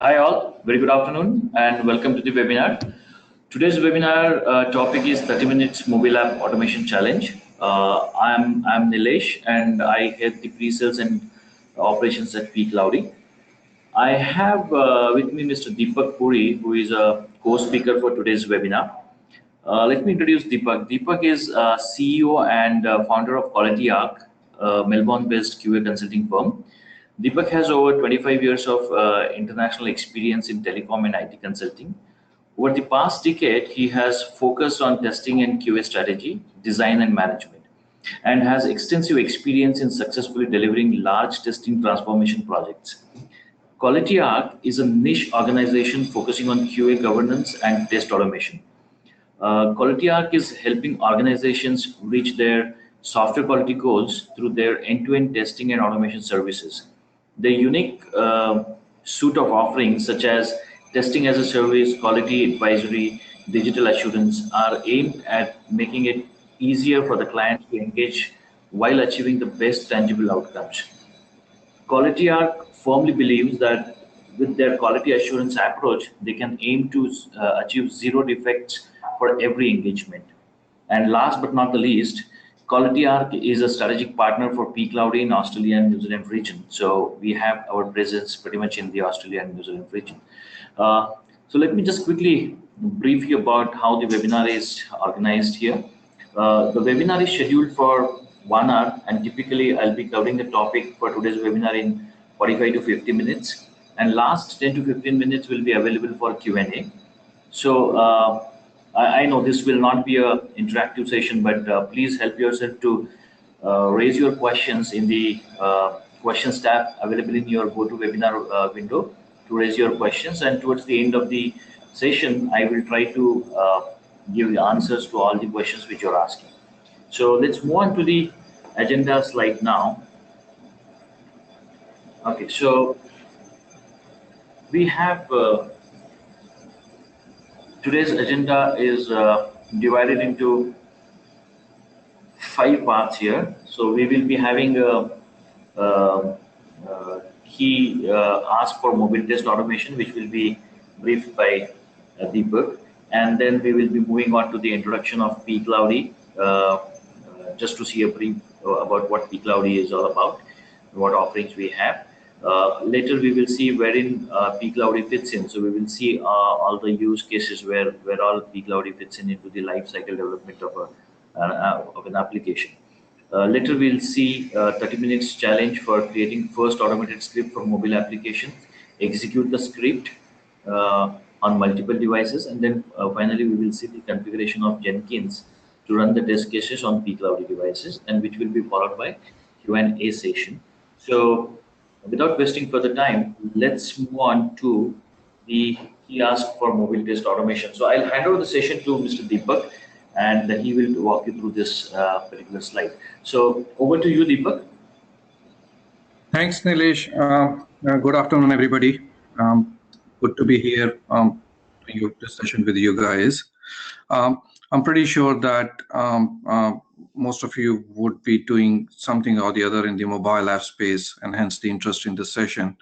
Hi all, very good afternoon and welcome to the webinar. Today's webinar topic is 30 minutes mobile app automation challenge. I'm Nilesh and I head the pre-sales and operations at pCloudy. I have with me Mr. Deepak Puri, who is a co-speaker for today's webinar. Let me introduce Deepak. Deepak is CEO and founder of Quality Arc, a Melbourne-based QA consulting firm. Deepak has over 25 years of international experience in telecom and IT consulting. Over the past decade, he has focused on testing and QA strategy, design, and management, and has extensive experience in successfully delivering large testing transformation projects. Quality Arc is a niche organization focusing on QA governance and test automation. Quality Arc is helping organizations reach their software quality goals through their end-to-end testing and automation services. The unique suite of offerings such as testing as a service, quality advisory, digital assurance are aimed at making it easier for the client to engage while achieving the best tangible outcomes. Quality Arc firmly believes that with their quality assurance approach, they can aim to achieve zero defects for every engagement. And last but not the least, Quality Arc is a strategic partner for pCloudy in Australia and New Zealand region. So we have our presence pretty much in the Australia and New Zealand region. So let me just quickly brief you about how the webinar is organized here. The webinar is scheduled for 1 hour, and typically I'll be covering the topic for today's webinar in 45 to 50 minutes, and last 10 to 15 minutes will be available for Q&A. So I know this will not be a interactive session, but please help yourself to raise your questions in the questions tab available in your GoToWebinar window to raise your questions, and towards the end of the session, I will try to give the answers to all the questions which you're asking. So let's move on to the agenda slide now. Okay, so we have today's agenda is divided into 5 parts here. So we will be having key ask for mobile test automation, which will be briefed by Deepak, and then we will be moving on to the introduction of pCloudy, just to see a brief about what pCloudy is all about, what offerings we have. Later we will see wherein pCloudy fits in. So we will see all the use cases where all pCloudy fits in into the life cycle development of an application. Later we'll see 30 minutes challenge for creating first automated script for mobile application, execute the script on multiple devices, and then finally we will see the configuration of Jenkins to run the test cases on pCloudy devices, and which will be followed by Q&A session. So without wasting further time, let's move on to the key ask for mobile test automation. So I'll hand over the session to Mr. Deepak, and he will walk you through this particular slide. So over to you, Deepak. Thanks, Nilesh. Good afternoon, everybody. Good to be here doing this session with you guys. I'm pretty sure that most of you would be doing something or the other in the mobile app space, and hence the interest in this session.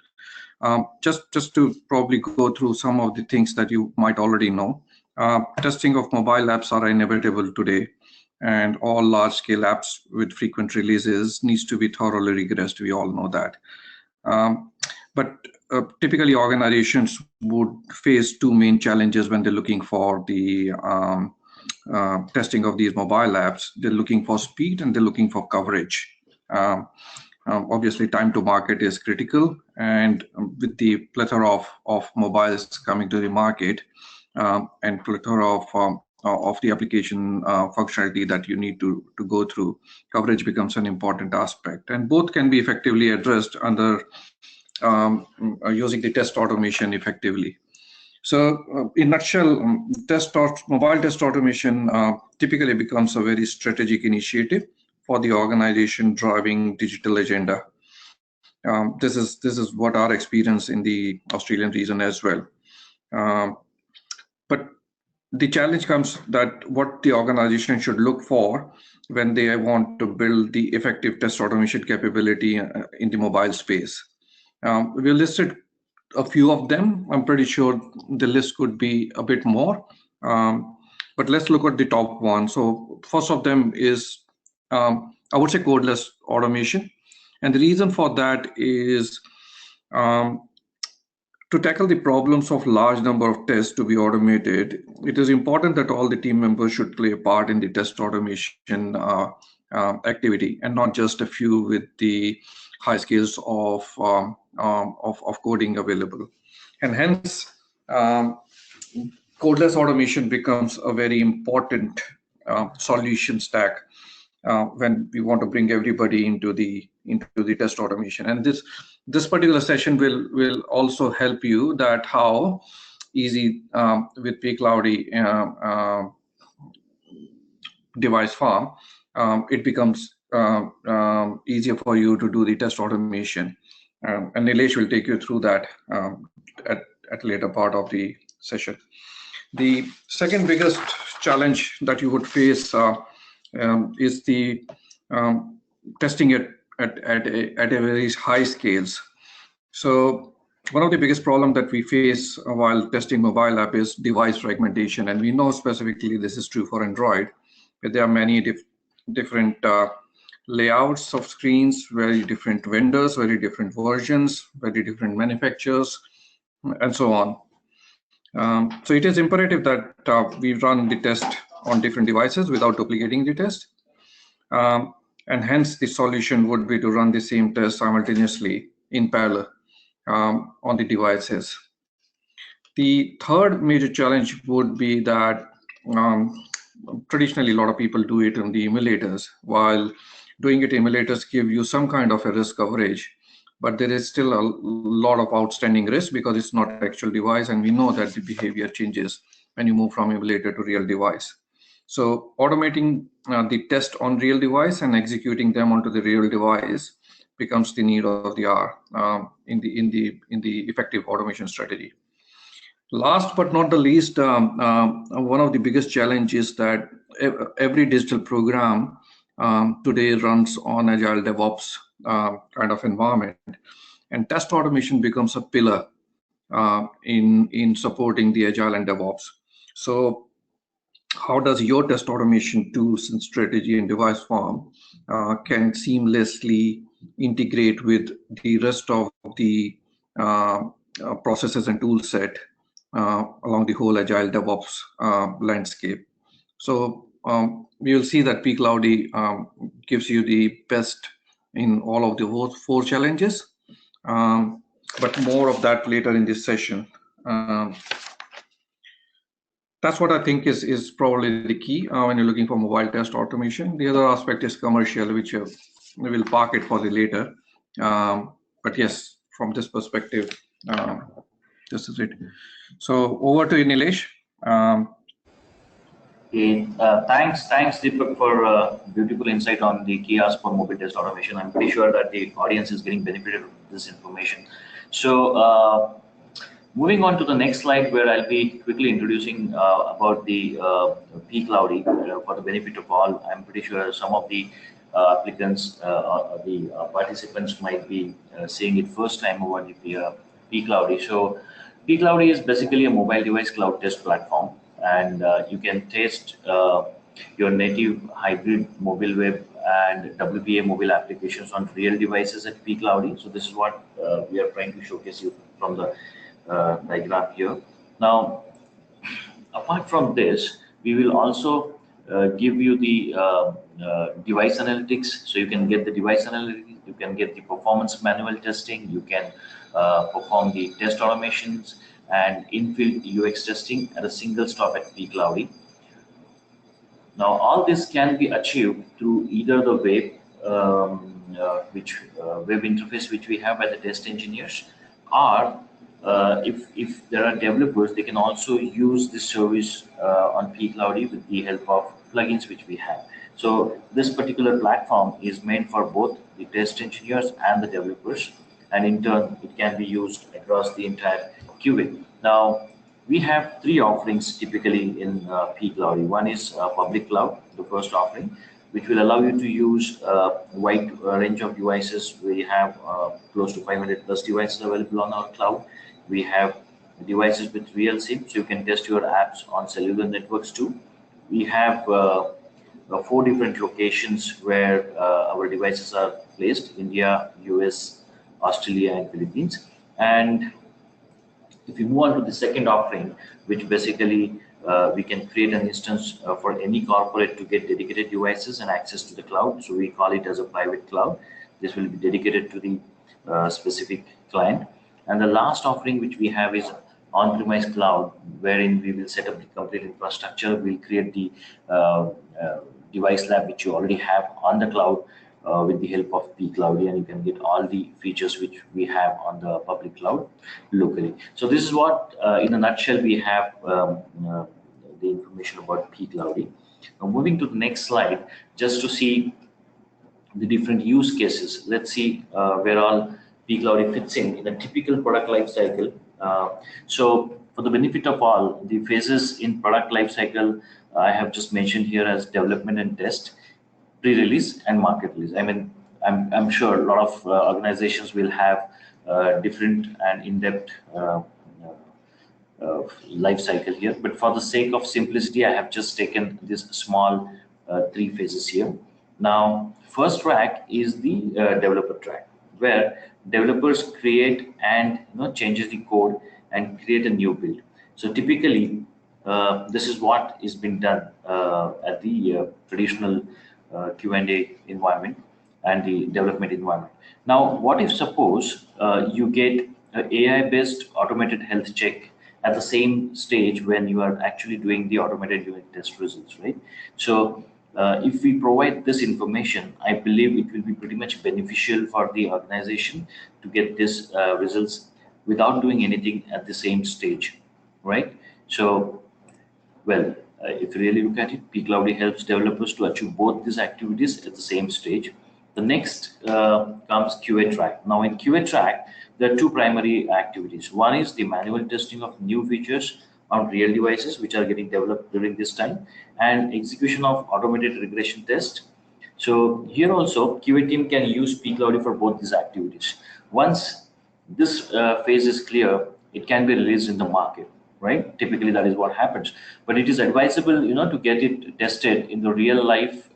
Just to probably go through some of the things that you might already know. Testing of mobile apps are inevitable today, and all large-scale apps with frequent releases needs to be thoroughly rigorous. We all know that. But typically, organizations would face two main challenges when they're looking for the testing of these mobile apps. They're looking for speed and they're looking for coverage. Obviously, time to market is critical, and with the plethora of mobiles coming to the market and plethora of the application functionality that you need to go through, coverage becomes an important aspect, and both can be effectively addressed under using the test automation effectively. So in a nutshell, mobile test automation typically becomes a very strategic initiative for the organization driving digital agenda. This is what our experience in the Australian region as well. But the challenge comes that what the organization should look for when they want to build the effective test automation capability in the mobile space. We listed a few of them. I'm pretty sure the list could be a bit more, but let's look at the top one. So first of them is, I would say, codeless automation. And the reason for that is, to tackle the problems of large number of tests to be automated, it is important that all the team members should play a part in the test automation activity, and not just a few with the high skills of coding available. And hence, codeless automation becomes a very important solution stack when we want to bring everybody into the test automation. And this particular session will also help you that how easy with pCloudy device farm, it becomes easier for you to do the test automation. And Nilesh will take you through that at later part of the session. The second biggest challenge that you would face is the testing at a very high scales. So one of the biggest problems that we face while testing mobile app is device fragmentation, and we know specifically this is true for Android, but there are many different layouts of screens, very different vendors, very different versions, very different manufacturers, and so on. So it is imperative that we run the test on different devices without duplicating the test. And hence the solution would be to run the same test simultaneously in parallel on the devices. The third major challenge would be that traditionally a lot of people do it on the emulators. While doing it, emulators give you some kind of a risk coverage, but there is still a lot of outstanding risk because it's not an actual device, and we know that the behavior changes when you move from emulator to real device. So automating the test on real device and executing them onto the real device becomes the need of the hour in the effective automation strategy. Last but not the least, one of the biggest challenges is that every digital program today runs on Agile DevOps kind of environment, and test automation becomes a pillar in supporting the Agile and DevOps. So how does your test automation tools and strategy and device farm can seamlessly integrate with the rest of the processes and tool set along the whole Agile DevOps landscape? So we will see that pCloudy gives you the best in all of the four challenges, but more of that later in this session. That's what I think is probably the key when you're looking for mobile test automation. The other aspect is commercial, which we will park it for the later. But yes, from this perspective, this is it. So over to you, Nilesh. Thanks, Deepak, for beautiful insight on the key aspects for mobile test automation. I'm pretty sure that the audience is getting benefited from this information. So moving on to the next slide, where I'll be quickly introducing about the pCloudy for the benefit of all. I'm pretty sure some of the applicants, the participants might be seeing it first time over the pCloudy. So pCloudy is basically a mobile device cloud test platform, and you can test your native hybrid mobile web and WPA mobile applications on real devices at pCloudy. So this is what we are trying to showcase you from the diagram here. Now, apart from this, we will also give you the device analytics, so you can get the device analytics, you can get the performance manual testing, you can perform the test automations and in-field UX testing at a single stop at pCloudy. Now, all this can be achieved through either the web web interface which we have by the test engineers, or if there are developers, they can also use this service on pCloudy with the help of plugins which we have. So this particular platform is meant for both the test engineers and the developers, and in turn, it can be used across the entire QA. Now, we have three offerings typically in pCloudy. One is public cloud, the first offering. which will allow you to use a wide range of devices. We have close to 500 plus devices available on our cloud. We have devices with real SIM, so you can test your apps on cellular networks too. We have 4 different locations where our devices are placed: India, US, Australia, and Philippines. And if we move on to the second offering, which basically we can create an instance for any corporate to get dedicated devices and access to the cloud. So we call it as a private cloud. This will be dedicated to the specific client. And the last offering which we have is on-premise cloud, wherein we will set up the complete infrastructure. We'll create the uh, uh, device lab which you already have on the cloud with the help of pCloudy, and you can get all the features which we have on the public cloud locally. So this is what, in a nutshell, we have the information about pCloudy. Now moving to the next slide, just to see the different use cases. Let's see where all pCloudy fits in a typical product life cycle. So for the benefit of all, the phases in product life cycle I have just mentioned here as development and test, pre-release and market release. I mean, I'm sure a lot of organizations will have different and in-depth life cycle here, but for the sake of simplicity, I have just taken this small 3 phases here. Now, first track is the developer track, where developers create and changes the code and create a new build. So typically, this is what is being done at the traditional Q&A environment and the development environment. Now, what if suppose you get a AI-based automated health check at the same stage when you are actually doing the automated unit test results, right? So if we provide this information, I believe it will be pretty much beneficial for the organization to get this results without doing anything at the same stage, right? So, well, if you really look at it, pCloudy helps developers to achieve both these activities at the same stage. The next comes QA track. Now, in QA track, there are 2 primary activities. One is the manual testing of new features on real devices which are getting developed during this time, and execution of automated regression test. So here also, QA team can use pCloudy for both these activities. Once this phase is clear, it can be released in the market, right? Typically, that is what happens. But it is advisable, to get it tested in the real life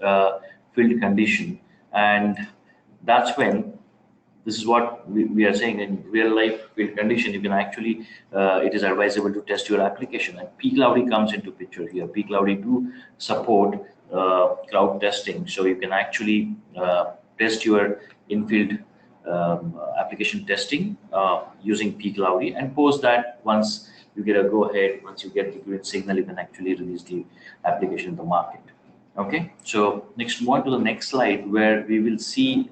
field condition, and that's when this is what we are saying in real life field condition. You can actually, it is advisable to test your application, and pCloudy comes into picture here. pCloudy do support cloud testing, so you can actually test your in-field application testing using pCloudy, and post that once you get a go ahead, once you get the green signal, you can actually release the application in the market. Okay, so next, move on to the next slide where we will see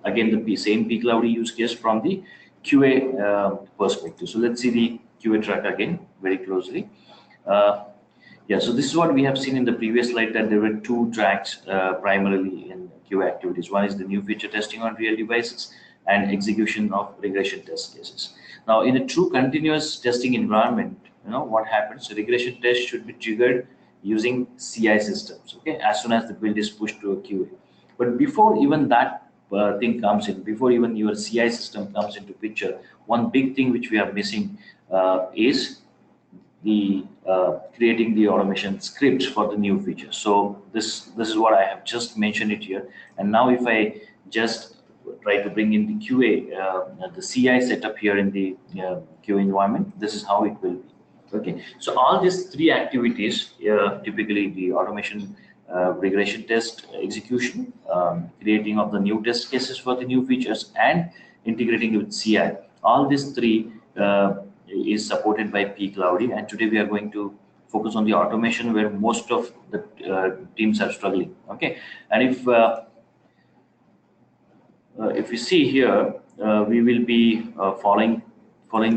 again the same pCloudy use case from the QA perspective. So let's see the QA track again very closely. Yeah, so this is what we have seen in the previous slide, that there were 2 tracks primarily in QA activities. One is the new feature testing on real devices and execution of regression test cases. Now, in a true continuous testing environment, what happens? So regression test should be triggered using CI systems, okay, as soon as the build is pushed to a QA. But before even that thing comes in, before even your CI system comes into picture, one big thing which we are missing is the creating the automation scripts for the new features. So this is what I have just mentioned it here. And now if I just try to bring in the QA, the CI setup here in the QA environment, this is how it will be. Okay, so all these 3 activities, typically the automation, regression test execution, creating of the new test cases for the new features, and integrating with CI. All these 3 is supported by pCloudy, and today we are going to focus on the automation where most of the teams are struggling. Okay, and if you see here, we will be following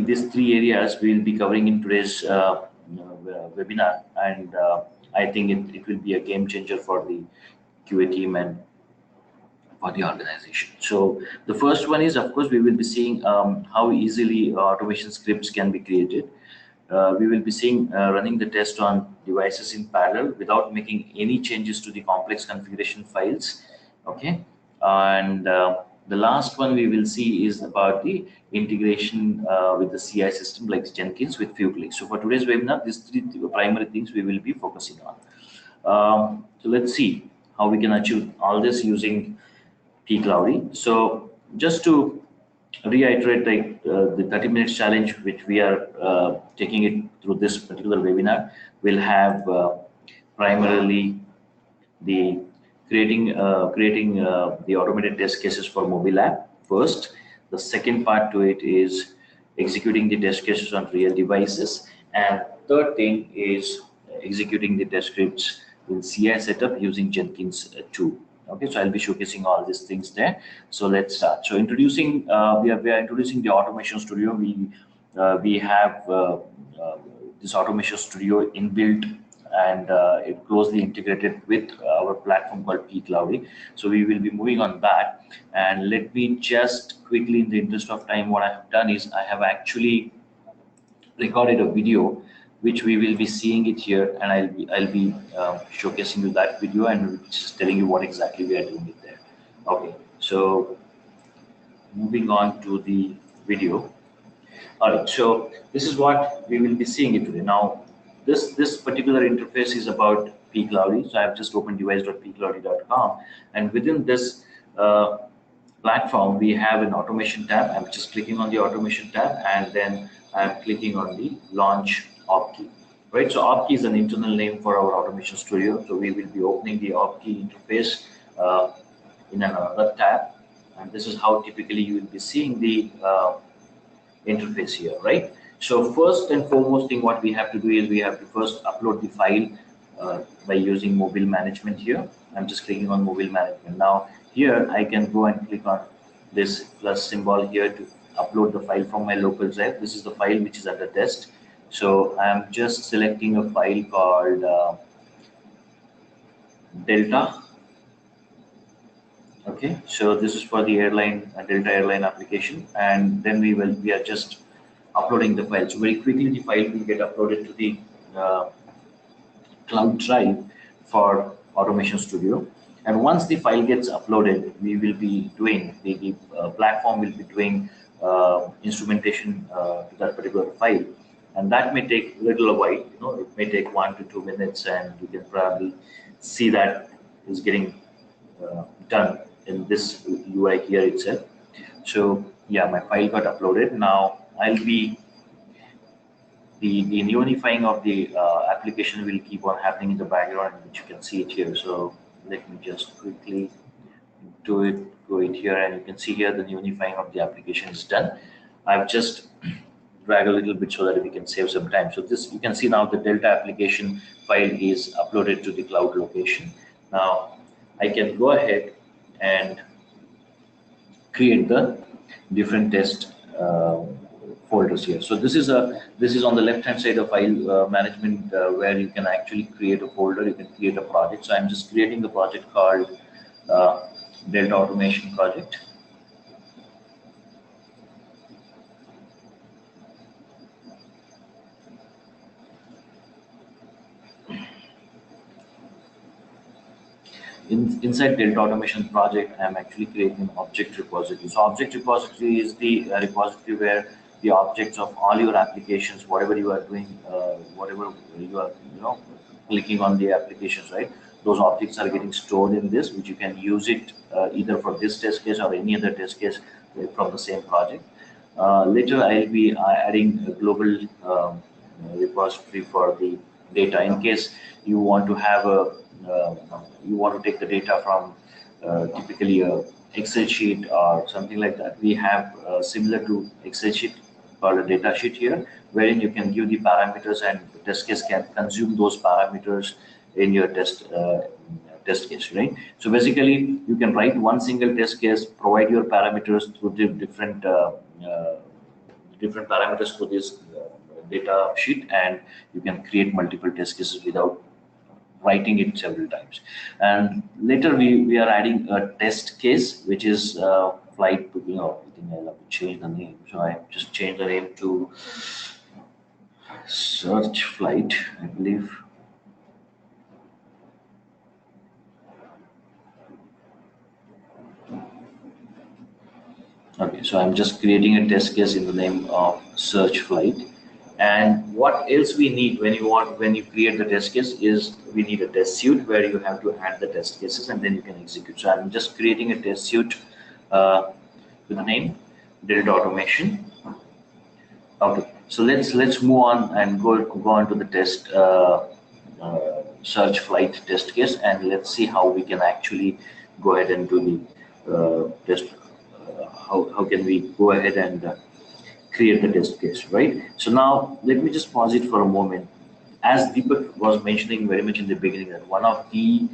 these 3 areas we will be covering in today's webinar, and I think it will be a game changer for the QA team and for the organization. So the first one is, of course, we will be seeing how easily automation scripts can be created. we will be seeing running the test on devices in parallel without making any changes to the complex configuration files. Okay, and the last one we will see is about the integration with the CI system like Jenkins with few clicks. So for today's webinar, these three primary things we will be focusing on. So let's see how we can achieve all this using pCloudy. So just to reiterate, like the 30 minutes challenge, which we are taking it through this particular webinar, will have primarily the creating the automated test cases for mobile app first. The second part to it is executing the test cases on real devices, and third thing is executing the test scripts in CI setup using Jenkins tool. Okay, so I'll be showcasing all these things there. So let's start. So introducing we are introducing the automation studio. We have this automation studio inbuilt, and it closely integrated with our platform called pCloudy. So we will be moving on that. And let me just quickly, in the interest of time, what I have done is I have actually recorded a video which we will be seeing it here, and I'll be showcasing you that video and just telling you what exactly we are doing it there. Okay, so moving on to the video. All right, so this is what we will be seeing it today. Now, this particular interface is about pCloudy. So I've just opened device.pcloudy.com, and within this platform, we have an automation tab. I'm just clicking on the automation tab, and then I'm clicking on the launch op key. Right, so op key is an internal name for our automation studio. So we will be opening the op key interface in another tab, and this is how typically you will be seeing the interface here, right? So first and foremost thing what we have to do is we have to first upload the file by using mobile management here. I'm just clicking on mobile management. Now here I can go and click on this plus symbol here to upload the file from my local drive. This is the file which is under test. So I'm just selecting a file called Delta. Okay, so this is for the airline Delta airline application, and then we are just uploading the file. So very quickly the file will get uploaded to the cloud drive for Automation Studio. And once the file gets uploaded, we will be doing the platform will be doing instrumentation to that particular file, and that may take a little while. You know, it may take 1 to 2 minutes, and you can probably see that is getting done in this UI here itself. So yeah, my file got uploaded. Now I'll be the unifying of the application will keep on happening in the background, which you can see it here. So let me just quickly do it, go it here, and you can see here the unifying of the application is done. I've just drag a little bit so that we can save some time. So this, you can see now the Delta application file is uploaded to the cloud location. Now I can go ahead and create the different test folders here. So this is on the left hand side of file management where you can actually create a folder. You can create a project. So I'm just creating a project called Delta Automation Project. Inside Delta Automation Project, I'm actually creating an object repository. So object repository is the repository where the objects of all your applications, whatever you are doing, whatever you are, clicking on the applications, right? Those objects are getting stored in this, which you can use it either for this test case or any other test case from the same project. Later, I'll be adding a global repository for the data in case you want to have you want to take the data from typically a Excel sheet or something like that. We have similar to Excel sheet called a data sheet here, wherein you can give the parameters and the test case can consume those parameters in your test case, right? So basically, you can write one single test case, provide your parameters through the different parameters to this data sheet, and you can create multiple test cases without writing it several times. And later we are adding a test case, which is flight booking. I think I'll have to change the name. So I just changed the name to search flight, I believe. Okay, so I'm just creating a test case in the name of search flight. And what else we need when you create the test case is we need a test suite where you have to add the test cases and then you can execute. So I'm just creating a test suite uh, with the name Delta Automation. Okay, so let's move on and go on to the test search flight test case, and let's see how we can actually go ahead and do the test. How can we go ahead and create the test case, right? So now let me just pause it for a moment. As Deepak was mentioning very much in the beginning, that one of the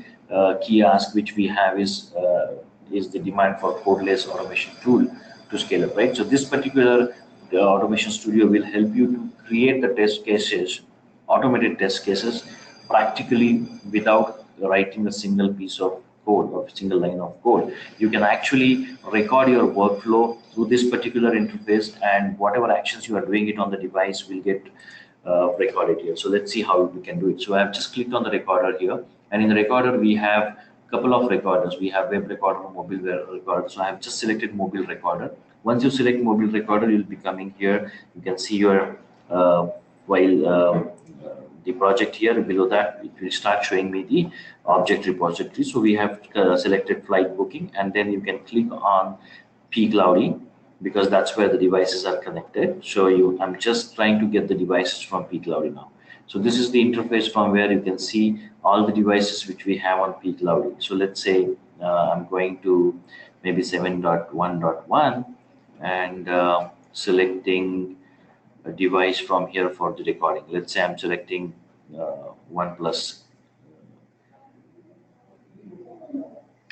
key asks which we have is the demand for codeless automation tool to scale up, right? So this particular automation studio will help you to create the test cases, automated test cases, practically without writing a single piece of code or single line of code. You can actually record your workflow through this particular interface, and whatever actions you are doing it on the device will get recorded here. So let's see how we can do it. So I've just clicked on the recorder here, and in the recorder we have a couple of recorders. We have web recorder, mobile web recorder. So I have just selected mobile recorder. Once you select mobile recorder, you'll be coming here. You can see your while the project here. Below that it will start showing me the object repository. So we have selected flight booking, and then you can click on pCloudy because that's where the devices are connected. So I'm just trying to get the devices from pCloudy now. So this is the interface from where you can see all the devices which we have on pCloudy. So let's say I'm going to maybe 7.1.1 and selecting a device from here for the recording. Let's say I'm selecting OnePlus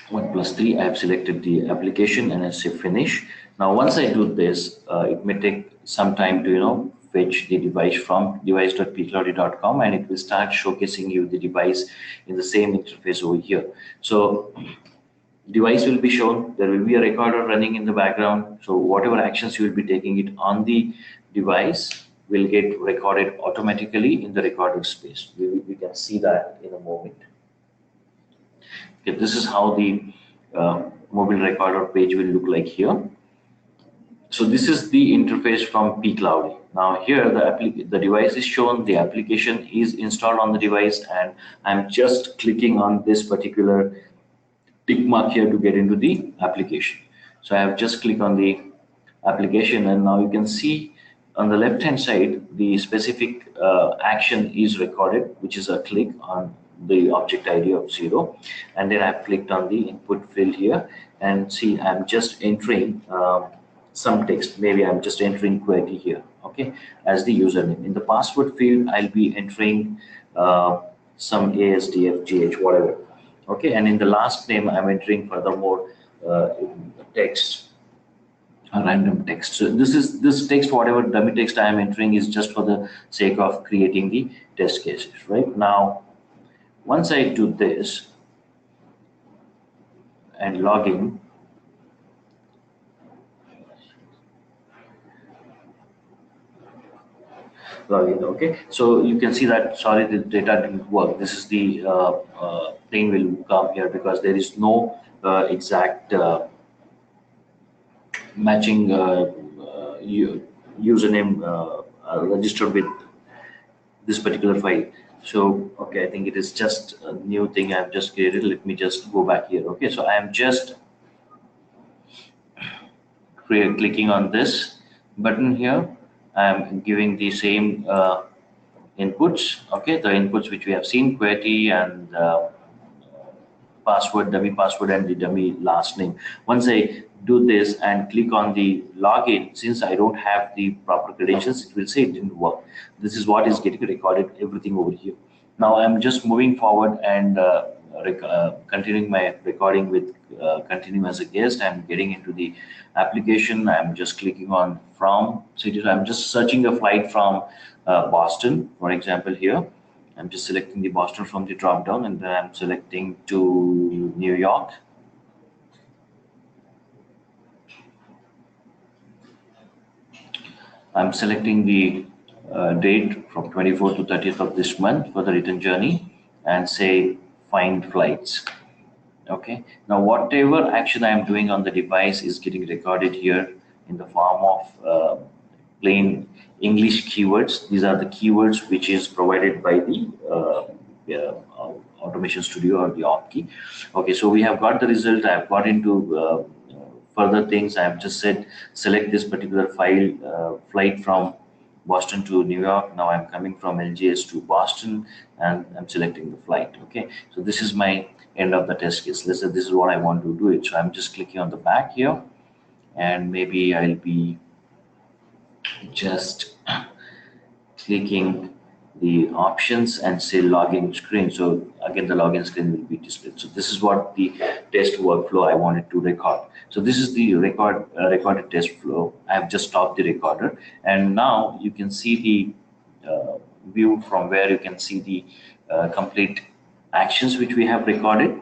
3. I have selected the application and I say finish. Now once I do this, it may take some time to fetch the device from device.pcloudy.com, and it will start showcasing you the device in the same interface over here. So device will be shown, there will be a recorder running in the background, so whatever actions you will be taking it on the device will get recorded automatically in the recorder space. We can see that in a moment. Okay, this is how the mobile recorder page will look like here. So this is the interface from pCloudy. Now here the device is shown, the application is installed on the device, and I'm just clicking on this particular tick mark here to get into the application. So I have just clicked on the application, and now you can see on the left hand side the specific action is recorded, which is a click on the object ID of 0, and then I've clicked on the input field here, and see I'm just entering some text. Maybe I'm just entering QWERTY here, okay, as the username. In the password field I'll be entering some ASDFGH, whatever. Okay, and in the last name I'm entering furthermore text, a random text. So this text, whatever dummy text I am entering, is just for the sake of creating the test cases. Right now, once I do this and log in, okay, so you can see that, sorry, the data didn't work. This is the thing will come here because there is no exact matching username registered with this particular file. So okay, I think it is just a new thing I've just created. Let me just go back here. Okay, so I am just clicking on this button here. I'm giving the same inputs. Okay, the inputs which we have seen, QWERTY and password, dummy password, and the dummy last name. Once I do this and click on the login, since I don't have the proper credentials, it will say it didn't work. This is what is getting recorded, everything over here. Now I'm just moving forward and continuing my recording with continue as a guest. I'm getting into the application. I'm just clicking on from city. I'm just searching a flight from Boston, for example, here. I'm just selecting the Boston from the drop down, and then I'm selecting to New York. I'm selecting the date from 24th to 30th of this month for the return journey and say find flights. Okay, now whatever action I am doing on the device is getting recorded here in the form of plain English keywords. These are the keywords which is provided by the Automation Studio or the OpKey. Okay, so we have got the result. I have got into further things. I have just said select this particular file, flight from Boston to New York. Now I'm coming from LGS to Boston and I'm selecting the flight. Okay, so this is my end of the test case. Let's say this is what I want to do it. So I'm just clicking on the back here and maybe I'll be just clicking the options and say login screen. So again, the login screen will be displayed. So this is what the test workflow I wanted to record. So this is the recorded test flow. I have just stopped the recorder, and now you can see the view from where you can see the complete actions which we have recorded.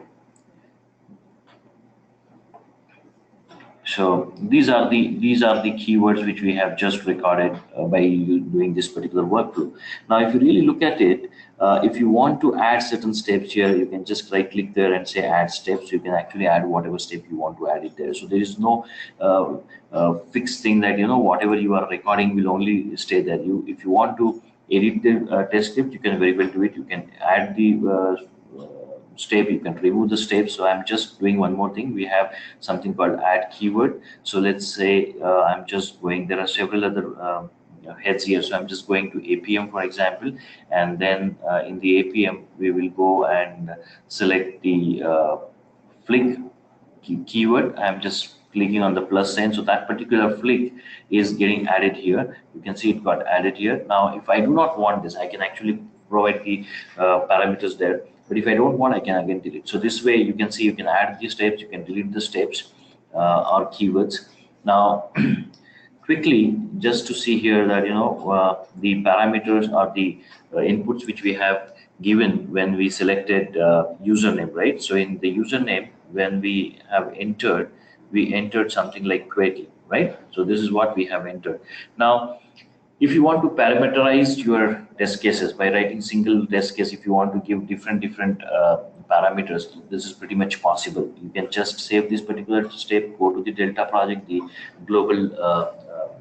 So these are the keywords which we have just recorded by doing this particular workflow. Now, if you really look at it, if you want to add certain steps here, you can just right click there and say add steps. You can actually add whatever step you want to add it there. So there is no fixed thing that whatever you are recording will only stay there. If you want to edit the test script, you can very well do it. You can add the step, you can remove the step. So I'm just doing one more thing. We have something called add keyword. So let's say I'm just going, there are several other heads here, so I'm just going to APM, for example, and then in the APM we will go and select the flick keyword. I'm just clicking on the plus sign, so that particular flick is getting added here. You can see it got added here. Now if I do not want this, I can actually provide the parameters there, but if I don't want, I can again delete. So this way you can see you can add the steps, you can delete the steps or keywords. Now quickly, just to see here that the parameters or the inputs which we have given when we selected username, right? So in the username, when we have entered, we entered something like query, right? So this is what we have entered. Now if you want to parameterize your test cases by writing single test case, if you want to give different parameters, this is pretty much possible. You can just save this particular step, go to the Delta project, the global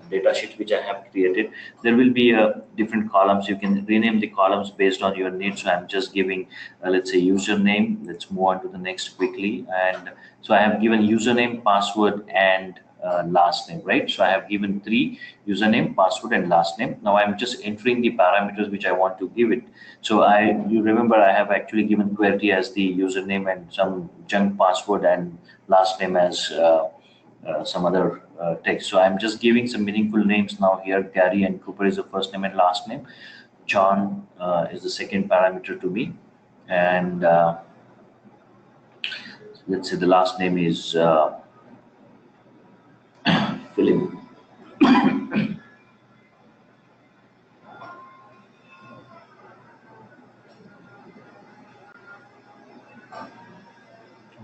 data sheet which I have created. There will be different columns. You can rename the columns based on your needs. So I'm just giving, let's say, username. Let's move on to the next quickly. And so I have given username, password, and last name, right? So I have given 3: username, password, and last name. Now I'm just entering the parameters which I want to give it. So you remember I have actually given QWERTY as the username and some junk password and last name as some other text. So I'm just giving some meaningful names now here. Gary and Cooper is the first name and last name. John is the second parameter to me, and let's say the last name is Philip.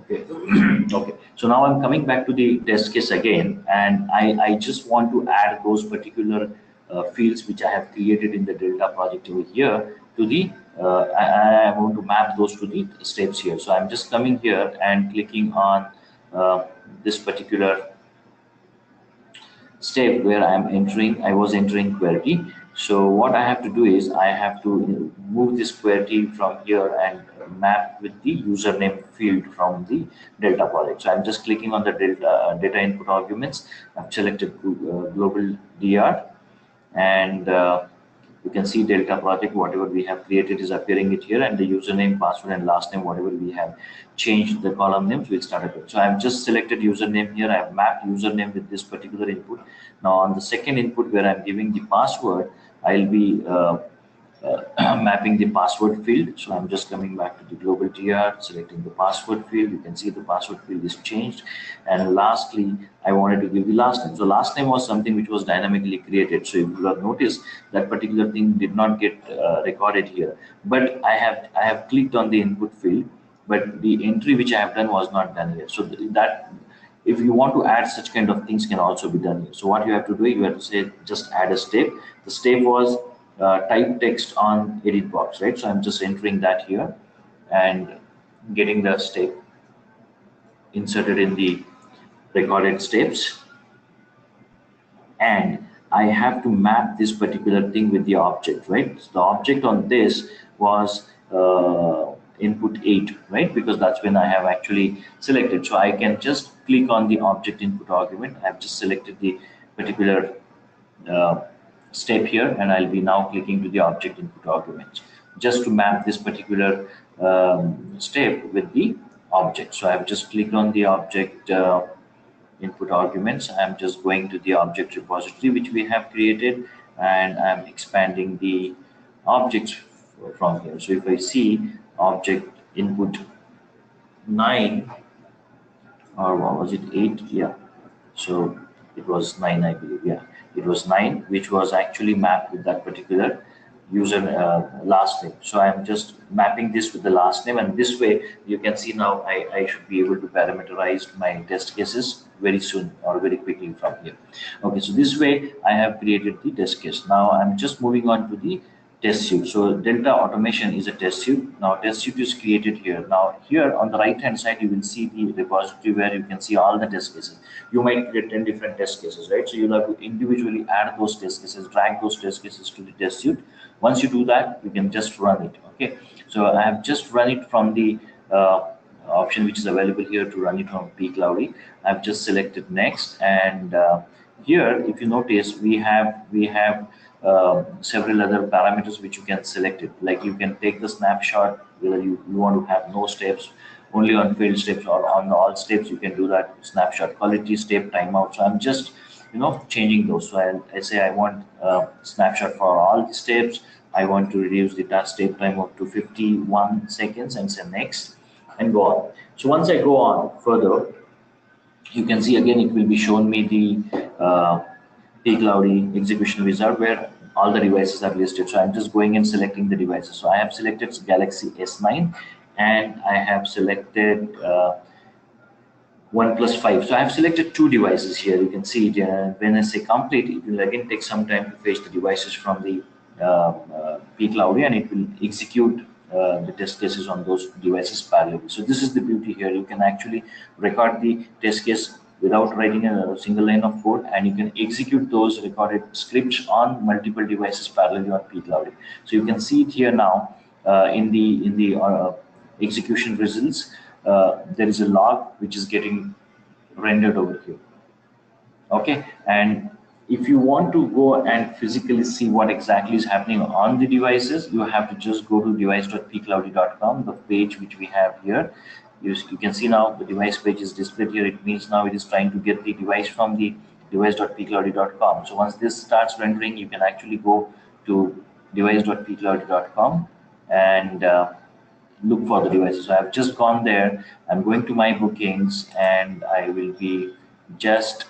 Okay. Okay. So now I'm coming back to the test case again, and I just want to add those particular fields which I have created in the Delta project over here to the, I want to map those to the steps here. So I'm just coming here and clicking on this particular step where I was entering QWERTY. So what I have to do is I have to move this QWERTY from here and map with the username field from the Delta project. So I'm just clicking on the data input arguments. I've selected global DR, and you can see Delta project, whatever we have created is appearing it here, and the username, password, and last name, whatever we have changed the column names will start appearing. So I've just selected username here. I have mapped username with this particular input. Now on the second input where I'm giving the password, I'll be mapping the password field. So I'm just coming back to the global DR, selecting the password field. You can see the password field is changed. And lastly, I wanted to give the last name. So last name was something which was dynamically created. So if you have noticed, that particular thing did not get recorded here. But I have clicked on the input field, but the entry which I have done was not done here. So that if you want to add such kind of things can also be done here. So what you have to do, you have to say just add a step. The step was type text on edit box, right? So I'm just entering that here and getting the step inserted in the recorded steps, and I have to map this particular thing with the object, right? So the object on this was input 8, right? Because that's when I have actually selected. So I can just click on the object input argument. I've just selected the particular uh, step here, and I'll be now clicking to the object input arguments just to map this particular step with the object. So I've just clicked on the object input arguments. I'm just going to the object repository which we have created, and I'm expanding the objects from here. So if I see object input 9, or what was it, 8? Yeah, so it was 9, I believe. Yeah, it was 9, which was actually mapped with that particular user last name. So I'm just mapping this with the last name, and this way you can see now I should be able to parameterize my test cases very soon or very quickly from here. Okay, so this way I have created the test case. Now I'm just moving on to the test suite. So Delta automation is a test suite. Now test suite is created here. Now here on the right hand side, you will see the repository where you can see all the test cases. You might create 10 different test cases, right? So you'll have to individually add those test cases, drag those test cases to the test suite. Once you do that, you can just run it. Okay. So I have just run it from the option which is available here to run it from pCloudy. I've just selected next, and here, if you notice, we have several other parameters which you can select it. Like you can take the snapshot whether you want to have no steps, only on failed steps, or on all steps. You can do that. Snapshot quality, step timeout. So I'm just changing those. So I say I want snapshot for all the steps. I want to reduce the task step time up to 51 seconds, and say next, and go on. So once I go on further, you can see again it will be shown me the pCloudy execution wizard where all the devices are listed. So I'm just going and selecting the devices. So I have selected Galaxy S9, and I have selected OnePlus 5. So I have selected two devices here. You can see it. When I say complete, it will again take some time to fetch the devices from the pCloudy, and it will execute the test cases on those devices parallelly. So this is the beauty here. You can actually record the test case without writing a single line of code, and you can execute those recorded scripts on multiple devices parallelly on pCloudy. So you can see it here now in the execution results. There is a log which is getting rendered over here. Okay, and if you want to go and physically see what exactly is happening on the devices, you have to just go to device.pcloudy.com, the page which we have here. You can see now the device page is displayed here. It means now it is trying to get the device from the device.pcloudy.com. So once this starts rendering, you can actually go to device.pcloudy.com and look for the devices. So I've just gone there. I'm going to my bookings, and I will be just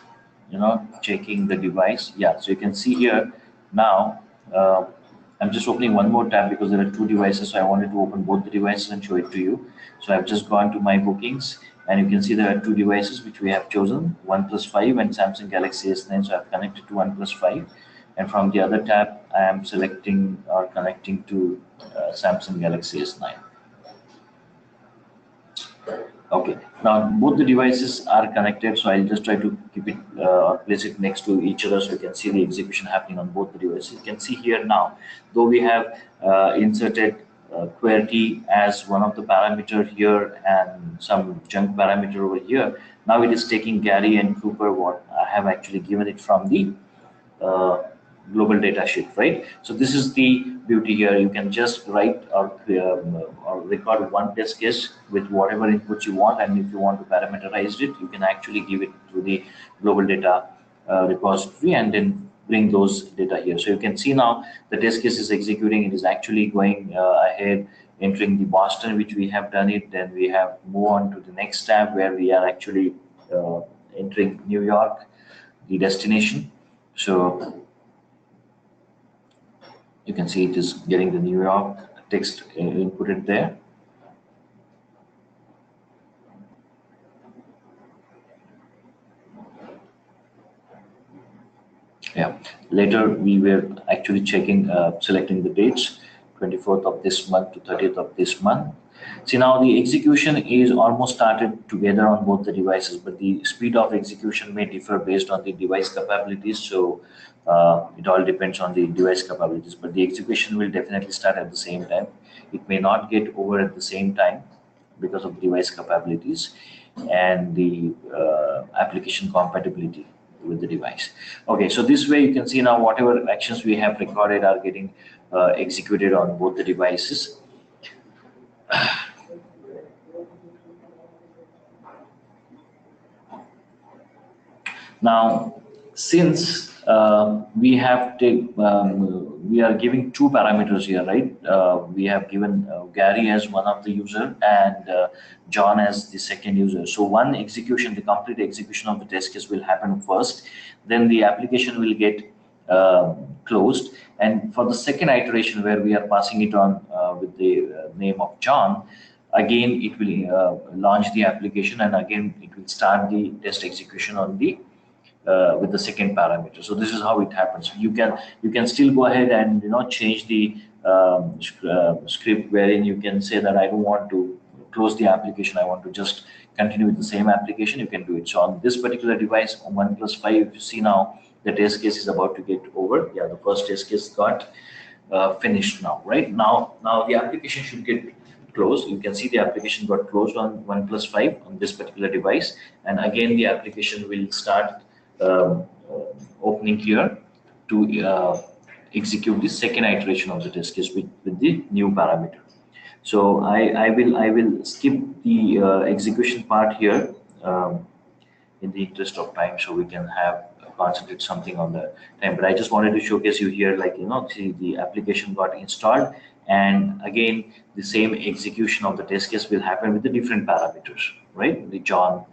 checking the device. Yeah, so you can see here now. I'm just opening one more tab because there are two devices, so I wanted to open both the devices and show it to you. So I've just gone to my bookings, and you can see there are two devices which we have chosen, OnePlus 5 and Samsung Galaxy S9. So I've connected to OnePlus 5, and from the other tab I am selecting or connecting to Samsung Galaxy S9. Okay, now both the devices are connected, so I'll just try to keep it or place it next to each other so you can see the execution happening on both the devices. You can see here now, though we have inserted QWERTY as one of the parameter here and some junk parameter over here, now it is taking Gary and Cooper, what I have actually given it from the uh, global data sheet, right? So this is the beauty here. You can just write or record one test case with whatever inputs you want, and if you want to parameterize it, you can actually give it to the global data repository and then bring those data here. So you can see now the test case is executing. It is actually going ahead, entering the Boston, which we have done it. Then we have move on to the next tab where we are actually entering New York, the destination. So you can see it is getting the New York text inputted there. Yeah, Later, we were actually checking, selecting the dates, 24th of this month to 30th of this month. See, now the execution is almost started together on both the devices, but the speed of execution may differ based on the device capabilities. So it all depends on the device capabilities, but the execution will definitely start at the same time. It may not get over at the same time because of device capabilities and the application compatibility with the device. Okay, so this way you can see now whatever actions we have recorded are getting executed on both the devices. Now, since we are giving two parameters here, right? We have given Gary as one of the user and John as the second user. So one execution, the complete execution of the test case will happen first, then the application will get closed. And for the second iteration where we are passing it on with the name of John, again it will launch the application, and again it will start the test execution on the with the second parameter. So this is how it happens. You can still go ahead and change the script wherein you can say that I don't want to close the application. I want to just continue with the same application. You can do it. So on this particular device, on 1+5, you see now the test case is about to get over. Yeah, the first test case got finished now. Right now the application should get closed. You can see the application got closed on 1+5 on this particular device, and again the application will start opening here to execute the second iteration of the test case with the new parameter. So I will skip the execution part here in the interest of time, so we can have concentrate something on the time. But I just wanted to showcase you here, like see the application got installed, and again the same execution of the test case will happen with the different parameters, right? The John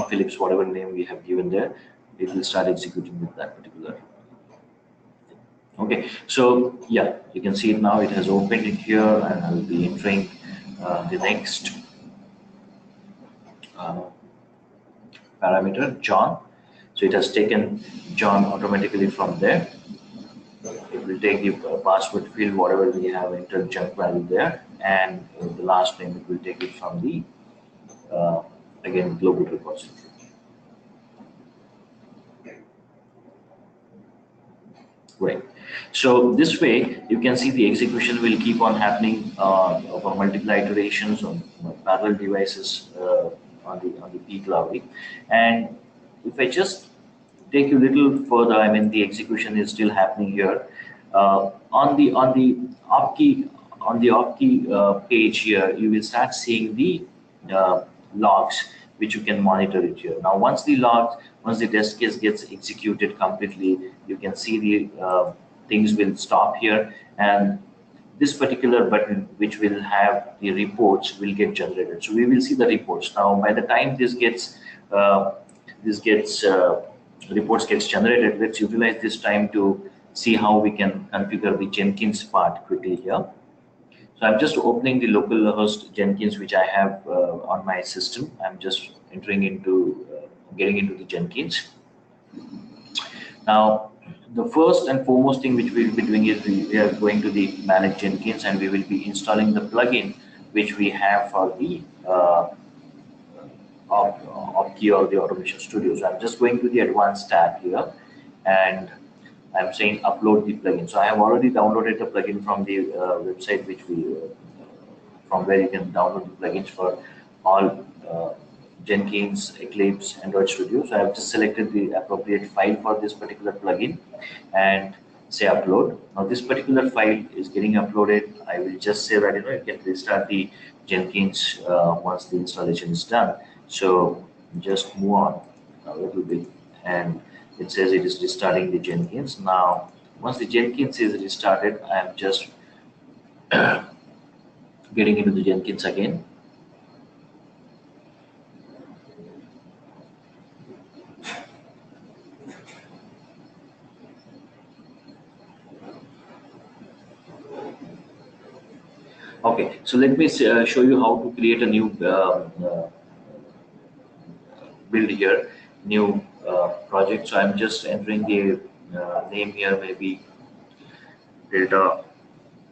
Phillips, whatever name we have given there, it will start executing with that particular. Okay, so yeah, you can see it now. It has opened it here, and I will be entering the next parameter, John. So it has taken John automatically from there. It will take the password field, whatever we have entered junk value there, and the last name it will take it from the again global repository. Right. So this way you can see the execution will keep on happening over multiple iterations on parallel devices on the pCloudy. And if I just take you a little further, I mean the execution is still happening here on the OpKey page here. You will start seeing the logs, which you can monitor it here. Now, once the test case gets executed completely, you can see the things will stop here, and this particular button, which will have the reports, will get generated. So we will see the reports. Now, by the time reports gets generated, let's utilize this time to see how we can configure the Jenkins part quickly here. So I'm just opening the local host Jenkins, which I have on my system. I'm just getting into the Jenkins. Now, the first and foremost thing which we will be doing is we are going to the manage Jenkins, and we will be installing the plugin which we have for the OpKey or the Automation Studio. So I'm just going to the advanced tab here, and I'm saying upload the plugin. So I have already downloaded the plugin from the website, which from where you can download the plugins for all Jenkins, Eclipse, Android Studio. So I have just selected the appropriate file for this particular plugin and say upload. Now this particular file is getting uploaded. I will just say that you can restart the Jenkins once the installation is done. So just move on a little bit, and it says it is restarting the Jenkins. Now, once the Jenkins is restarted, I am just getting into the Jenkins again. Okay, so let me show you how to create a new build here, new project. project. So I'm just entering the name here, maybe data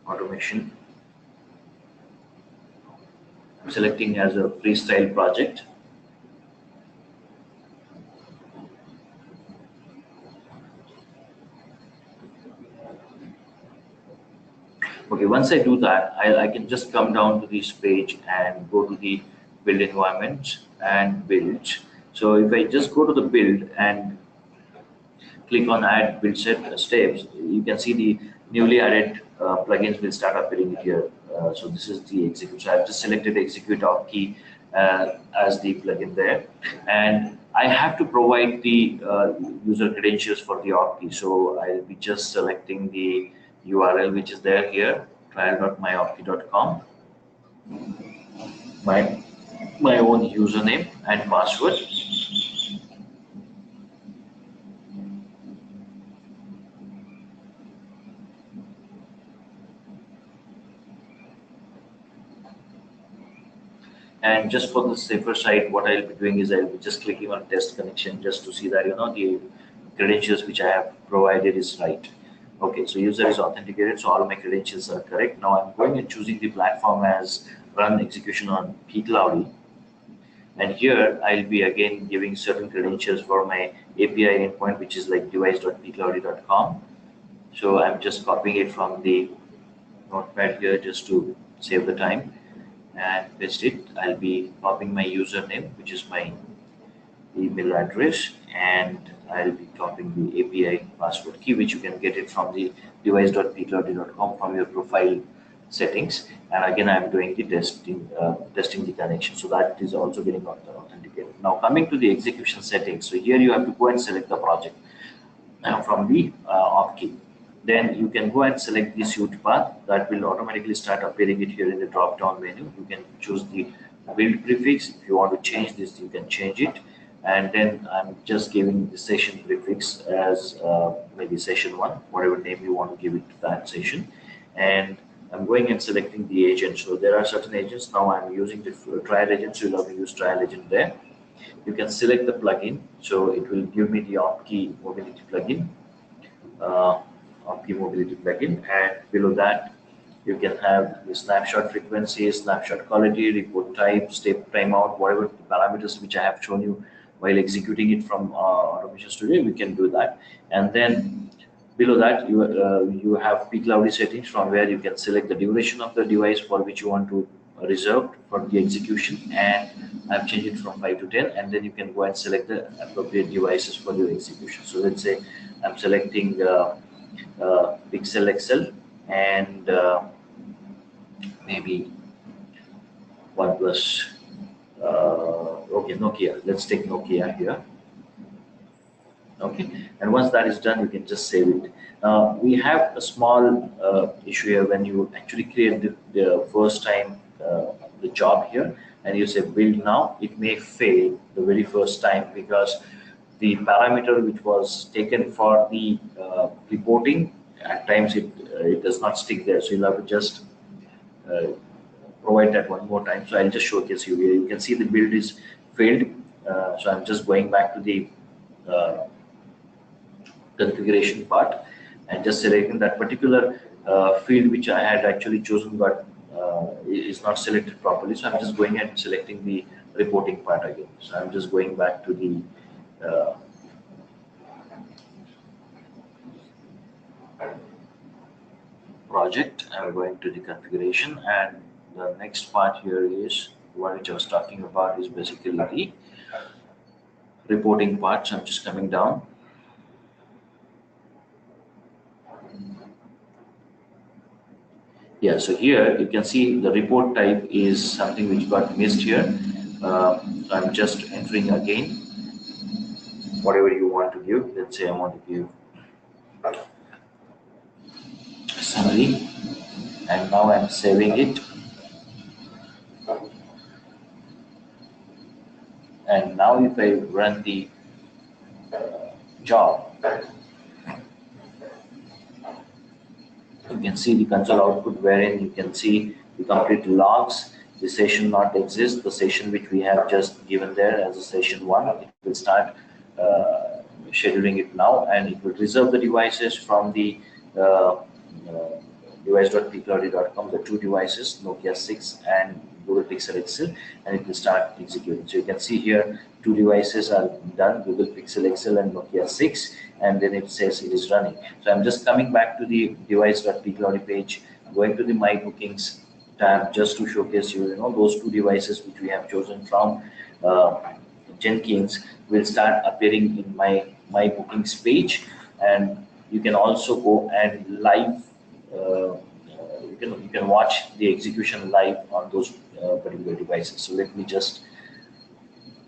automation. I'm selecting as a freestyle project. Okay, once I do that, I can just come down to this page and go to the build environment and build. So if I just go to the build and click on add build set steps, you can see the newly added plugins will start appearing here. So this is the execute. So I've just selected execute off key as the plugin there, and I have to provide the user credentials for the off key. So I'll be just selecting the URL which is there here, trial.myoffkey.com, my own username and password. And just for the safer side, what I'll be doing is I'll be just clicking on test connection just to see that the credentials which I have provided is right. Okay, so user is authenticated, so all my credentials are correct. Now I'm going and choosing the platform as run execution on pCloudy. And here I'll be again giving certain credentials for my API endpoint, which is like device.pcloudy.com. So I'm just copying it from the notepad here just to save the time and paste it. I'll be copying my username, which is my email address, and I'll be copying the API password key, which you can get it from the device.pcloudy.com from your profile settings. And again, I'm doing the testing the connection, so that is also getting authenticated. Now coming to the execution settings, so here you have to go and select the project from the off key. Then you can go and select the suite path that will automatically start appearing it here in the drop down menu. You can choose the build prefix. If you want to change this, you can change it. And then I'm just giving the session prefix as maybe session 1, whatever name you want to give it to that session. And I'm going and selecting the agent. So there are certain agents. Now I'm using the trial agent, so you'll have to use trial agent there. You can select the plugin. So it will give me the OpKey mobility plugin. OpKey mobility plugin, and below that you can have the snapshot frequency, snapshot quality, report type, step timeout, whatever parameters which I have shown you while executing it from Automation Studio, we can do that. And then below that you have pCloudy settings, from where you can select the duration of the device for which you want to reserve for the execution, and I've changed it from 5 to 10, and then you can go and select the appropriate devices for your execution. So let's say I'm selecting Pixel XL and maybe OnePlus. Okay, Nokia. Let's take Nokia here. Okay, and once that is done, you can just save it. We have a small issue here when you actually create the first time the job here, and you say build now. It may fail the very first time because the parameter which was taken for the reporting, at times it does not stick there, so you'll have to just provide that one more time. So I'll just showcase you here. You can see the build is failed. So I'm just going back to the configuration part and just selecting that particular field which I had actually chosen, but is not selected properly. So I'm just going and selecting the reporting part again. So I'm just going back to the project. I'm going to the configuration, and the next part here is what which I was talking about, is basically the reporting part. So I'm just coming down. Yeah, so here you can see the report type is something which got missed here. So I'm just entering again whatever you want to give. Let's say I want to give summary, and now I'm saving it. And now if I run the job, you can see the console output wherein you can see the complete logs. The session not exist. The session which we have just given there as a session 1, it will start scheduling it now, and it will reserve the devices from the device.pcloudy.com, the two devices, Nokia 6 and Google Pixel XL, and it will start executing. So you can see here, two devices are done, Google Pixel XL and Nokia 6, and then it says it is running. So I'm just coming back to the device.pcloudy page, going to the My Bookings tab just to showcase you, those two devices which we have chosen from Jenkins will start appearing in my bookings page, and you can also go and live. You can watch the execution live on those particular devices. So let me just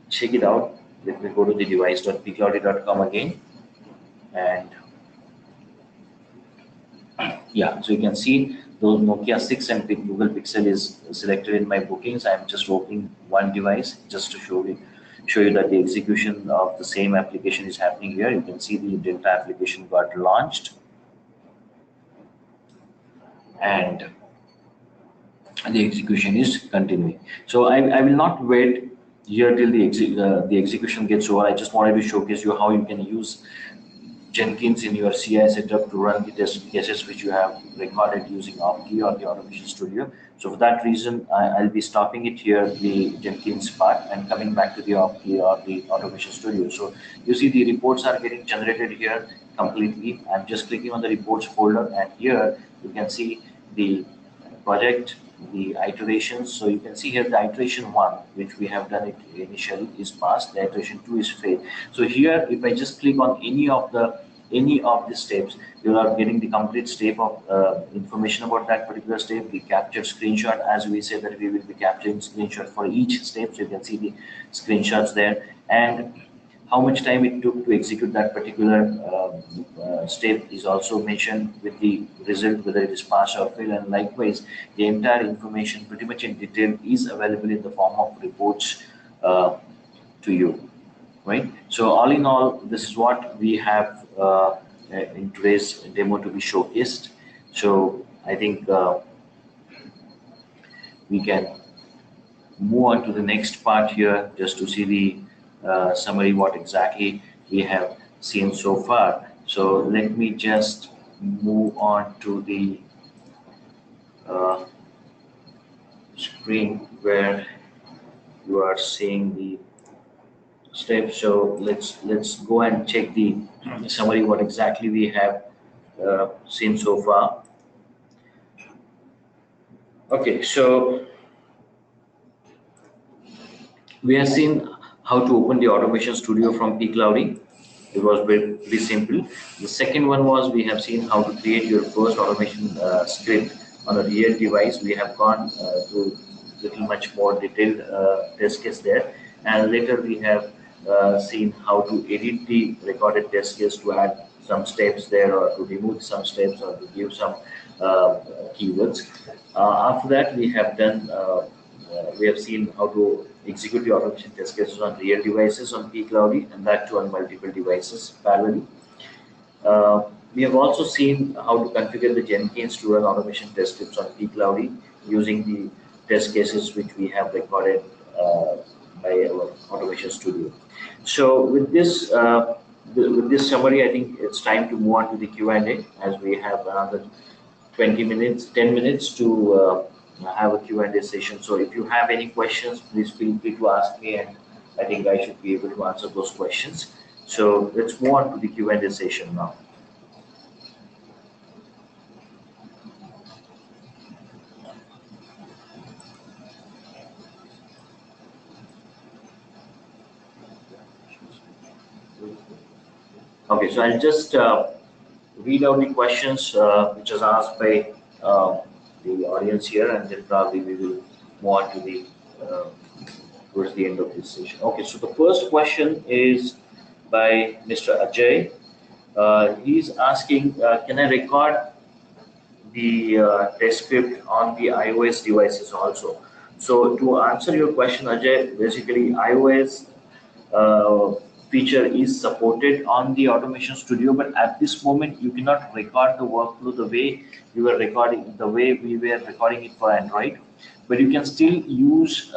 check it out. Let me go to the device.pcloudy.com again, and yeah, so you can see those Nokia 6 and Google Pixel is selected in my bookings. I'm just opening one device just to show you that the execution of the same application is happening here. You can see the Delta application got launched, and the execution is continuing. So I will not wait here till the execution gets over. I just wanted to showcase you how you can use Jenkins in your CI setup to run the test cases which you have recorded using OpKey or the Automation Studio. So for that reason, I'll be stopping it here, the Jenkins part, and coming back to the OpKey or the Automation Studio. So you see the reports are getting generated here completely. I'm just clicking on the reports folder, and here you can see the project, the iterations. So you can see here the iteration 1, which we have done it initially, is passed. The iteration 2 is failed. So here, if I just click on any of the steps, you are getting the complete step of information about that particular step, the captured screenshot, as we say that we will be capturing screenshot for each step. So you can see the screenshots there, and how much time it took to execute that particular step is also mentioned with the result, whether it is pass or fail, and likewise the entire information pretty much in detail is available in the form of reports to you, right? So all in all, this is what we have in today's demo to be showcased. So I think we can move on to the next part here just to see the summary what exactly we have seen so far. So let me just move on to the screen where you are seeing the steps. So let's go and check the summary what exactly we have seen so far. Okay, so we have seen how to open the Automation Studio from pCloudy. It was very simple. The second one was we have seen how to create your first automation script on a real device. We have gone through little much more detailed test case there, and later we have seen how to edit the recorded test case to add some steps there, or to remove some steps, or to give some keywords. After that, we have done. We have seen how to execute the automation test cases on real devices on pCloudy, and that too on multiple devices parallelly. We have also seen how to configure the Jenkins to run automation test scripts on pCloudy using the test cases which we have recorded by our Automation Studio. So with this summary, I think it's time to move on to the Q&A, as we have another 10 minutes to have a Q&A session. So if you have any questions, please feel free to ask me, and I think I should be able to answer those questions. So let's move on to the Q&A session now. Okay, so I'll just read out the questions which was asked by the audience here, and then probably we will move on to the towards the end of this session. Okay, so the first question is by Mr. Ajay. He's asking, can I record the test script on the iOS devices also? So to answer your question, Ajay, basically iOS feature is supported on the Automation Studio, but at this moment you cannot record the workflow the way we were recording it for Android. But you can still use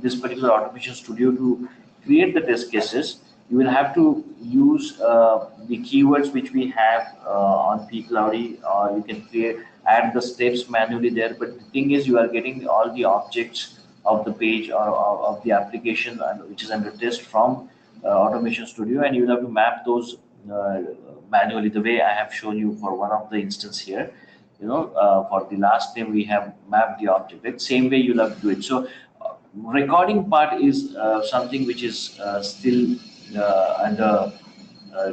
this particular Automation Studio to create the test cases you will have to use the keywords which we have on pCloudy, or you can add the steps manually there. But the thing is, you are getting all the objects of the page or of the application which is under test from Automation Studio, and you will have to map those uh, manually the way I have shown you for one of the instance here. For the last name we have mapped the object. That same way you'll have to do it. So recording part is something which is still under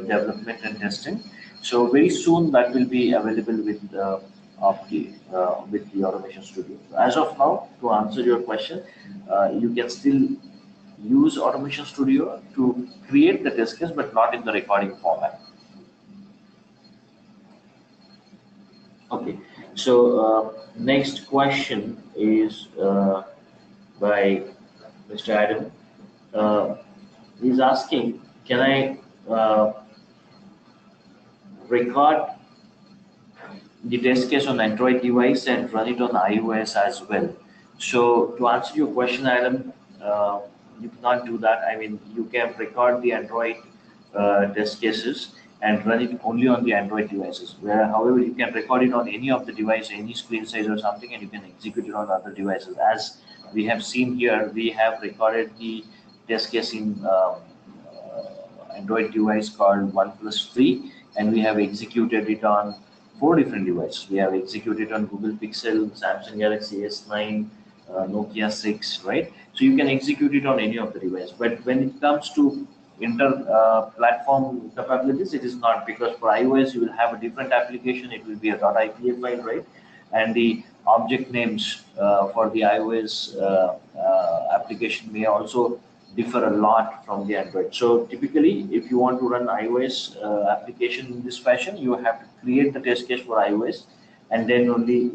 development and testing. So very soon that will be available with the Automation Studio. As of now, to answer your question, you can still use Automation Studio to create the test case, but not in the recording format. Okay. So next question is by Mr. Adam. Uh, he's asking, can I record the test case on Android device and run it on iOS as well? So to answer your question, Adam, you cannot do that. I mean, you can record the Android test cases and run it only on the Android devices. Where, however, you can record it on any of the device, any screen size or something, and you can execute it on other devices. As we have seen here, we have recorded the test case in Android device called OnePlus 3, and we have executed it on four different devices. We have executed on Google Pixel, Samsung Galaxy S9, Nokia 6, right? So you can execute it on any of the device. But when it comes to inter-platform capabilities, it is not, because for iOS you will have a different application. It will be a .ipa file, right? And the object names for the iOS application may also differ a lot from the Android. So typically, if you want to run iOS application in this fashion, you have to create the test case for iOS, and then only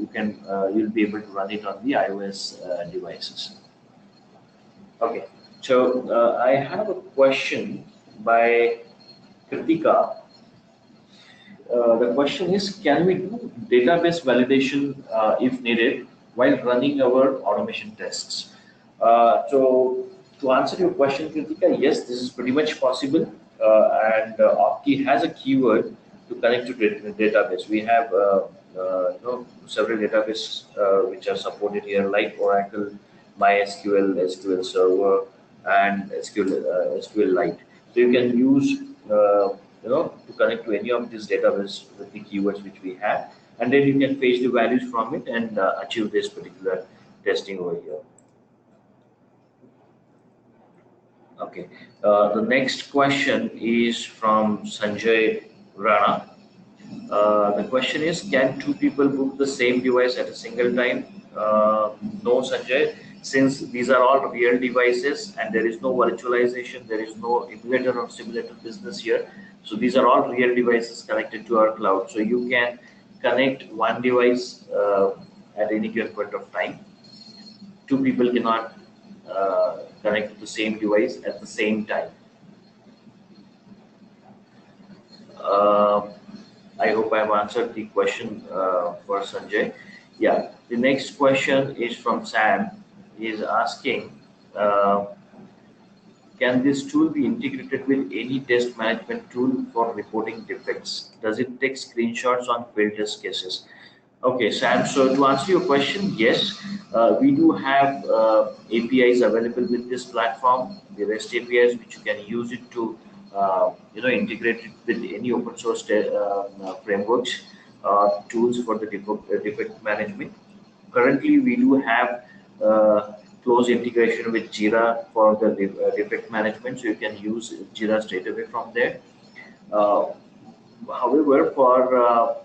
you'll be able to run it on the iOS devices. Okay. So I have a question by Kritika. The question is, can we do database validation if needed while running our automation tests? So to answer your question, Kritika, yes, this is pretty much possible. And Opti has a keyword to connect to the database. We have several databases which are supported here, like Oracle, MySQL, SQL Server, and SQLite. So you can use to connect to any of these database with the keywords which we have, and then you can fetch the values from it and achieve this particular testing over here. Okay. The next question is from Sanjay Rana. The question is, can two people book the same device at a single time? No, Sanjay, since these are all real devices and there is no virtualization, there is no emulator or simulator business here. So these are all real devices connected to our cloud. So you can connect one device at any given point of time. Two people cannot connect to the same device at the same time. I hope I've answered the question for Sanjay. Yeah, the next question is from Sam. He is asking, can this tool be integrated with any test management tool for reporting defects? Does it take screenshots on failed test cases? Okay, Sam, so to answer your question, yes, we do have APIs available with this platform, the REST APIs, which you can use it to integrate it with any open source frameworks, tools for the defect management. Currently, we do have close integration with Jira for the defect management, so you can use Jira straight away from there. However, for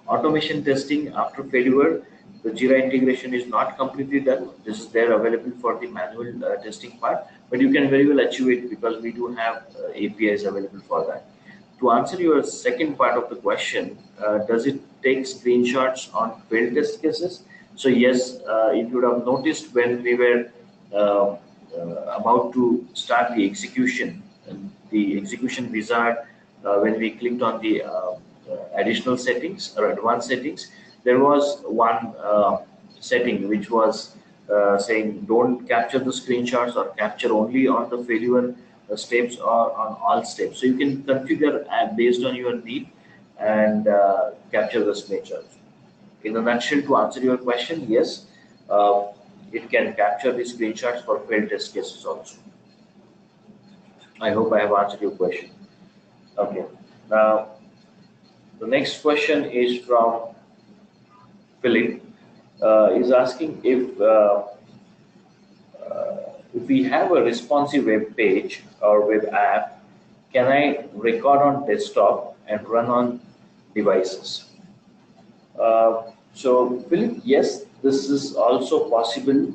automation testing after failure, the Jira integration is not completely done. This is there available for the manual testing part, but you can very well achieve it because we do have APIs available for that. To answer your second part of the question, does it take screenshots on failed test cases? So yes, if you would have noticed when we were about to start the execution, the execution wizard, when we clicked on the additional settings or advanced settings, there was one setting which was saying don't capture the screenshots or capture only on the failure steps or on all steps. So you can configure based on your need and capture the screenshots. In a nutshell, to answer your question, yes, uh, it can capture the screenshots for failed test cases also. I hope I have answered your question. Okay. Now, the next question is from Philip. Is asking if we have a responsive web page or web app, can I record on desktop and run on devices? So, Philip, yes, this is also possible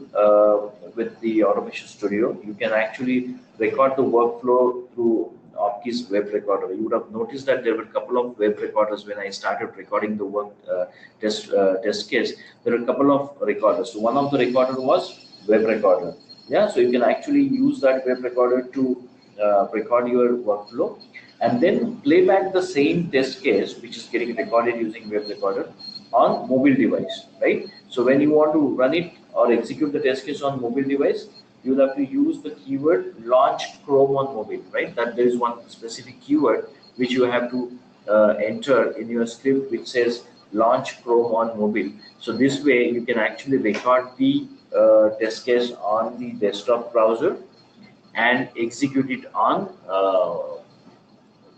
with the Automation Studio. You can actually record the workflow through Opki's web recorder. You would have noticed that there were a couple of web recorders when I started recording the work test case. There were a couple of recorders. So one of the recorder was web recorder. Yeah, so you can actually use that web recorder to record your workflow and then play back the same test case which is getting recorded using web recorder on mobile device, right? So when you want to run it or execute the test case on mobile device, you'll have to use the keyword launch Chrome on mobile, right? That there is one specific keyword which you have to enter in your script which says launch Chrome on mobile. So this way you can actually record the test case on the desktop browser and execute it on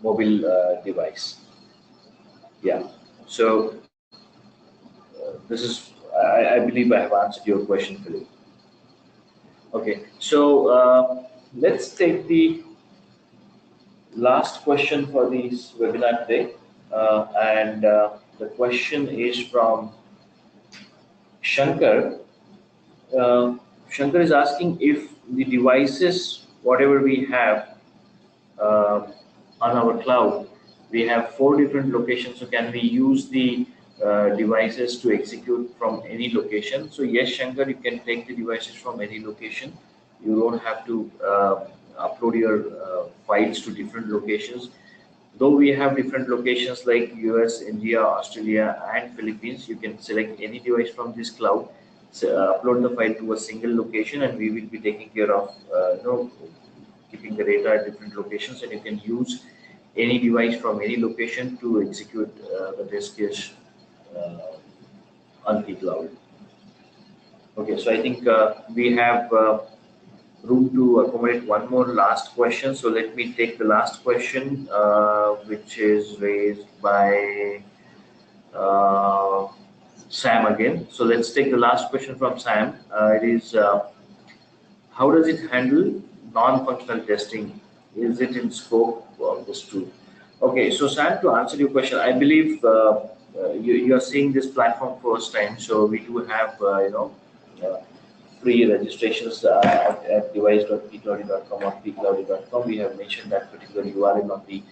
mobile device. Yeah. So this is, I believe I have answered your question, Philip. Okay. So let's take the last question for this webinar today. And the question is from Shankar. Shankar is asking if the devices, whatever we have, uh, on our cloud, we have 4 different locations. So can we use the devices to execute from any location? So yes, Shankar, you can take the devices from any location. You don't have to upload your files to different locations. Though we have different locations like US, India, Australia, and Philippines, you can select any device from this cloud, so, upload the file to a single location, and we will be taking care of keeping the data at different locations, and you can use any device from any location to execute the test case uh, on pCloud. Okay, so I think we have room to accommodate one more last question. So let me take the last question, which is raised by uh, Sam again. So let's take the last question from Sam. It is how does it handle non-functional testing? Is it in scope of this tool? Okay, so Sam, to answer your question, I believe you are seeing this platform first time. So we do have, uh, free registrations at device.pcloudy.com or pcloudy.com. We have mentioned that particular URL on the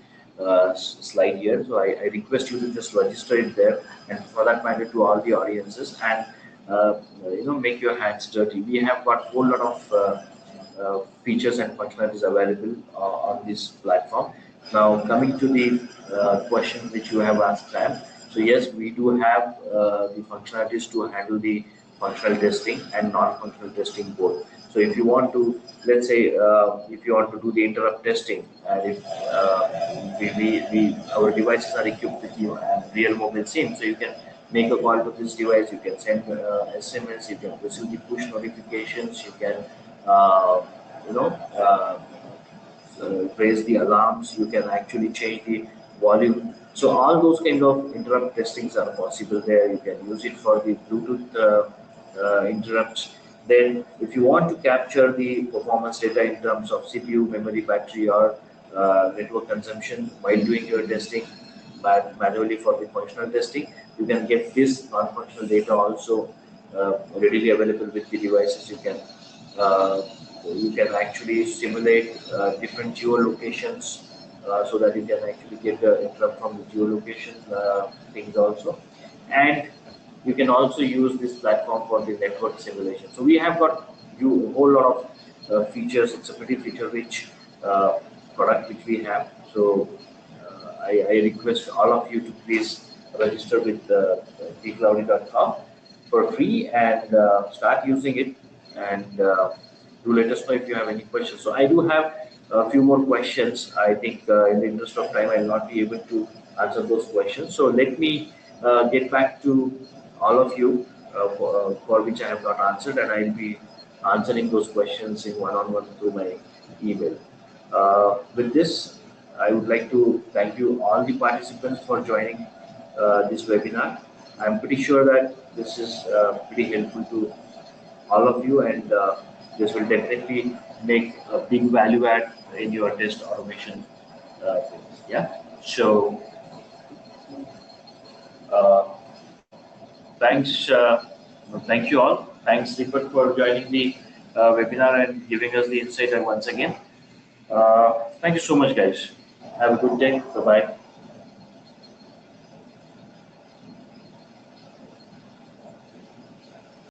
slide here. So I request you to just register it there, and for that matter to all the audiences, and make your hands dirty. We have got a whole lot of features and functionalities available on this platform. Now coming to the question which you have asked, Sam. So yes, we do have the functionalities to handle the functional testing and non-functional testing both. So if you want to, let's say, if you want to do the interrupt testing, and if our devices are equipped with real mobile SIM, so you can make a call to this device, you can send SMS, you can receive the push notifications, you can, uh, you know, uh, raise the alarms, you can actually change the volume. So all those kind of interrupt testings are possible there. You can use it for the Bluetooth interrupts. Then if you want to capture the performance data in terms of CPU, memory, battery, or network consumption while doing your testing, but manually for the functional testing, you can get this non-functional data also readily available with the devices. Uh, you can actually simulate different geolocations so that you can actually get the interrupt from the geolocation things also. And you can also use this platform for the network simulation. So we have got you a whole lot of features. It's a pretty feature-rich product which we have. So I request all of you to please register with pcloudy.com for free and start using it, and do let us know if you have any questions. So I do have a few more questions. I think in the interest of time, I will not be able to answer those questions. So let me get back to all of you for which I have not answered, and I'll be answering those questions in one-on-one through my email. With this, I would like to thank you all the participants for joining this webinar. I'm pretty sure that this is pretty helpful to all of you, and this will definitely make a big value add in your test automation things. Yeah. So uh, thanks, thank you all. Thanks, Deepak, for joining the webinar and giving us the insight once again. Thank you so much, guys. Have a good day. Bye bye.